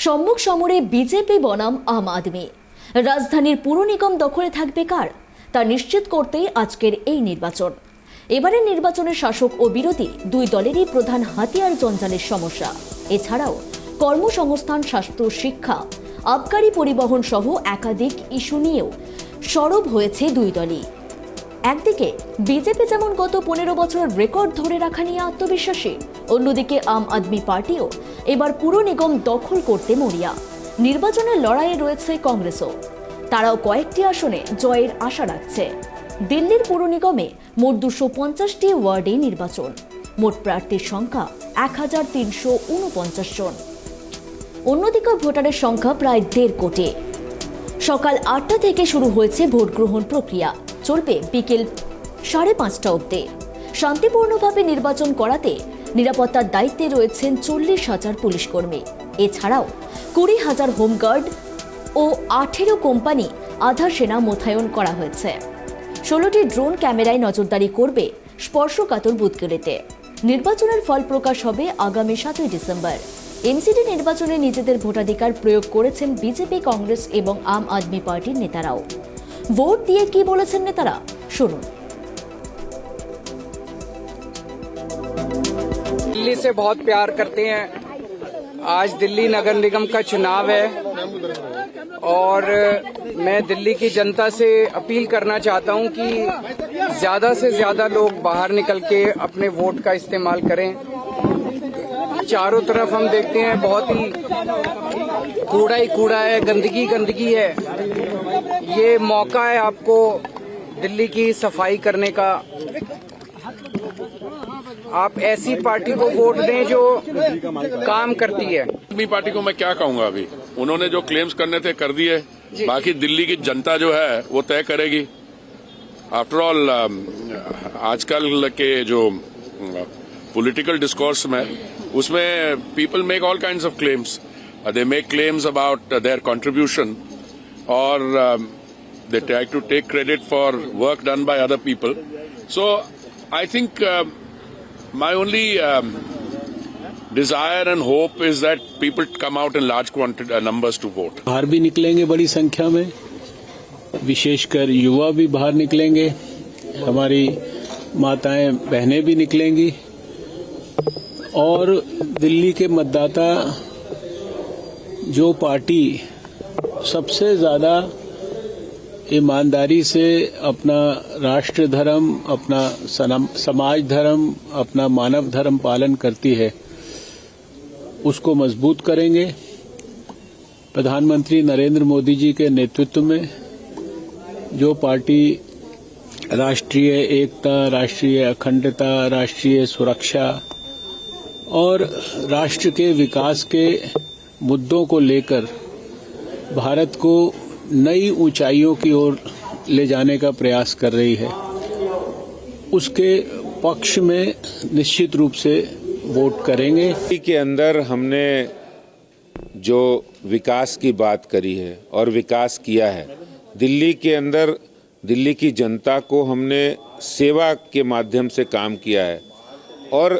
সম্মুখ সমরে বিজেপি বনাম আম আদমি। রাজধানীর পুর নিগম দখলে থাকবে কার, তা নিশ্চিত করতেই আজকের এই নির্বাচন। এবারের নির্বাচনে শাসক ও বিরোধী দুই দলেরই প্রধান হাতিয়ার জঞ্জালের সমস্যা। এছাড়াও কর্মসংস্থান, স্বাস্থ্য, শিক্ষা, আবকারি পরিবহন সহ একাধিক ইস্যু নিয়েও সরব হয়েছে দুই দলই। একদিকে বিজেপি যেমন গত 15 বছরের রেকর্ড ধরে রাখা নিয়ে আত্মবিশ্বাসী, অন্যদিকে আম আদমি পার্টিও এবার পুর নিগম দখল করতে মরিয়া। নির্বাচনের লড়াইয়ে রয়েছে কংগ্রেসও, তারাও কয়েকটি আসনে জয়ের আশা রাখছে। দিল্লির পুর নিগমে মোট 250টি ওয়ার্ডে নির্বাচন, মোট প্রার্থীর সংখ্যা 1349 জন। অন্যদিকে ভোটারের সংখ্যা প্রায় 1.5 কোটি। সকাল 8টা থেকে শুরু হয়েছে ভোট গ্রহণ প্রক্রিয়া, চলবে বিকেল 5:30 অবধি। শান্তিপূর্ণভাবে নির্বাচন করাতে নিরাপত্তার দায়িত্বে রয়েছেন 40,000 পুলিশ কর্মী। এছাড়াও 20,000 হোমগার্ড ও 18 কোম্পানি আধা সেনা মোতায়েন করা হয়েছে। 16টি ড্রোন ক্যামেরায় নজরদারি করবে স্পর্শকাতর বুথগুলিতে। নির্বাচনের ফল প্রকাশ হবে আগামী 7 ডিসেম্বর। এমসিডি নির্বাচনে নিজেদের ভোটাধিকার প্রয়োগ করেছেন বিজেপি, কংগ্রেস এবং আম আদমি পার্টির নেতারাও। ভোট দিয়ে কি বলেছেন নেতারা, শুনুন। दिल्ली से बहुत प्यार करते हैं। आज दिल्ली नगर निगम का चुनाव है और मैं दिल्ली की जनता से अपील करना चाहता हूं कि ज्यादा से ज्यादा लोग बाहर निकल के अपने वोट का इस्तेमाल करें। चारों तरफ हम देखते हैं बहुत ही कूड़ा है, गंदगी है। ये मौका है आपको दिल्ली की सफाई करने का। आप ऐसी पार्टी को वोट दें जो काम करती है। आदमी पार्टी को मैं क्या कहूंगा, अभी उन्होंने जो क्लेम्स करने थे कर दिए, बाकी दिल्ली की जनता जो है वो तय करेगी। आफ्टर ऑल आजकल के जो पॉलिटिकल डिस्कोर्स में उसमें people make all kinds of claims. They make claims about their contribution और they try to take credit for work done by other people. So I think my only desire and hope is that people come out in large numbers to vote. बाहर भी निकलेंगे बड़ी संख्या में, विशेषकर युवा भी बाहर निकलेंगे, हमारी माताएं बहनें भी निकलेंगी और दिल्ली के मतदाता जो पार्टी सबसे ज्यादा ईमानदारी से अपना राष्ट्र धर्म, अपना समाज धर्म, अपना मानव धर्म पालन करती है, उसको मजबूत करेंगे। प्रधानमंत्री नरेंद्र मोदी जी के नेतृत्व में जो पार्टी राष्ट्रीय एकता, राष्ट्रीय अखंडता, राष्ट्रीय सुरक्षा और राष्ट्र के विकास के मुद्दों को लेकर भारत को नई ऊंचाइयों की ओर ले जाने का प्रयास कर रही है, उसके पक्ष में निश्चित रूप से वोट करेंगे। दिल्ली के अंदर हमने जो विकास की बात करी है और विकास किया है, दिल्ली के अंदर दिल्ली की जनता को हमने सेवा के माध्यम से काम किया है और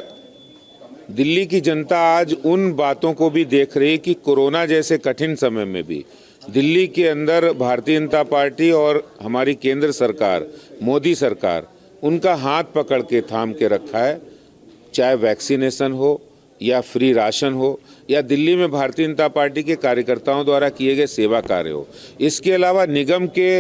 दिल्ली की जनता आज उन बातों को भी देख रही है कि कोरोना जैसे कठिन समय में भी दिल्ली के अंदर भारतीय जनता पार्टी और हमारी केंद्र सरकार, मोदी सरकार, उनका हाथ पकड़ के थाम के रखा है। चाहे वैक्सीनेशन हो या फ्री राशन हो या दिल्ली में भारतीय जनता पार्टी के कार्यकर्ताओं द्वारा किए गए सेवा कार्य हो। इसके अलावा निगम के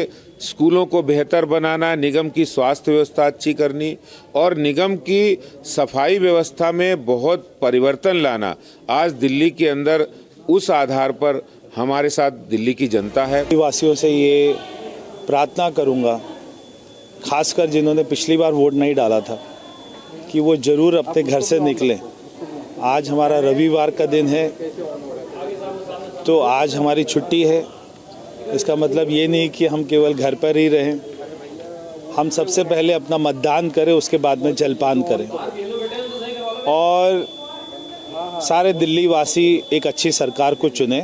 स्कूलों को बेहतर बनाना, निगम की स्वास्थ्य व्यवस्था अच्छी करनी और निगम की सफाई व्यवस्था में बहुत परिवर्तन लाना, आज दिल्ली के अंदर उस आधार पर हमारे साथ दिल्ली की जनता है। वासियों से ये प्रार्थना करूंगा, खासकर जिन्होंने पिछली बार वोट नहीं डाला था, कि वो जरूर अपने घर से निकलें। आज हमारा रविवार का दिन है, तो आज हमारी छुट्टी है। इसका मतलब ये नहीं कि हम केवल घर पर ही रहें। हम सबसे पहले अपना मतदान करें, उसके बाद में जलपान करें और सारे दिल्ली वासी एक अच्छी सरकार को चुने।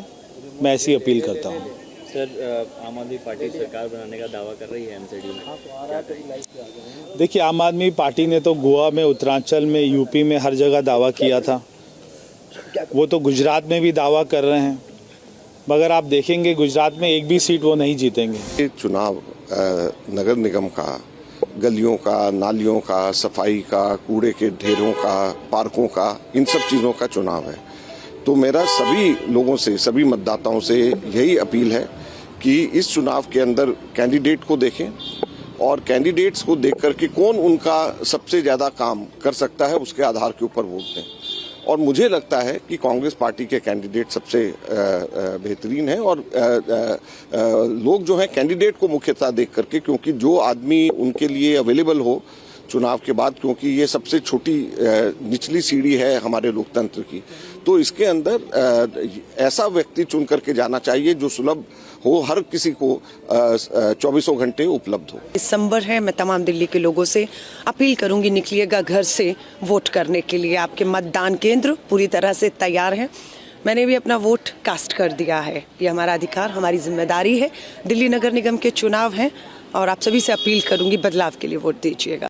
मैं ऐसी अपील करता हूँ। सर, आम आदमी पार्टी सरकार बनाने का दावा कर रही है एमसीडी में। देखिए, आम आदमी पार्टी ने तो गोवा में, उत्तरांचल में, यूपी में हर जगह दावा किया था। वो तो गुजरात में भी दावा कर रहे हैं। मगर आप देखेंगे गुजरात में एक भी सीट वो नहीं जीतेंगे। ये चुनाव नगर निगम का, गलियों का, नालियों का, सफाई का, कूड़े के ढेरों का, पार्कों का, इन सब चीज़ों का चुनाव है। तो मेरा सभी लोगों से, सभी मतदाताओं से यही अपील है कि इस चुनाव के अंदर कैंडिडेट को देखें और कैंडिडेट्स को देख करके कौन उनका सबसे ज़्यादा काम कर सकता है उसके आधार के ऊपर वोट दें। और मुझे लगता है कि कांग्रेस पार्टी के कैंडिडेट सबसे बेहतरीन हैं और लोग जो हैं कैंडिडेट को मुख्यतः देख करके, क्योंकि जो आदमी उनके लिए अवेलेबल हो चुनाव के बाद, क्योंकि ये सबसे छोटी निचली सीढ़ी है हमारे लोकतंत्र की, तो इसके अंदर ऐसा व्यक्ति चुन करके जाना चाहिए जो सुलभ हो, हर किसी को 24 घंटे उपलब्ध हो। दिसंबर है, मैं तमाम दिल्ली के लोगों से अपील करूंगी, निकलिएगा घर से वोट करने के लिए। आपके मतदान केंद्र पूरी तरह से तैयार हैं। मैंने भी अपना वोट कास्ट कर दिया है। ये हमारा अधिकार, हमारी जिम्मेदारी है। दिल्ली नगर निगम के चुनाव हैं और आप सभी से अपील करूंगी बदलाव के लिए वोट दीजिएगा।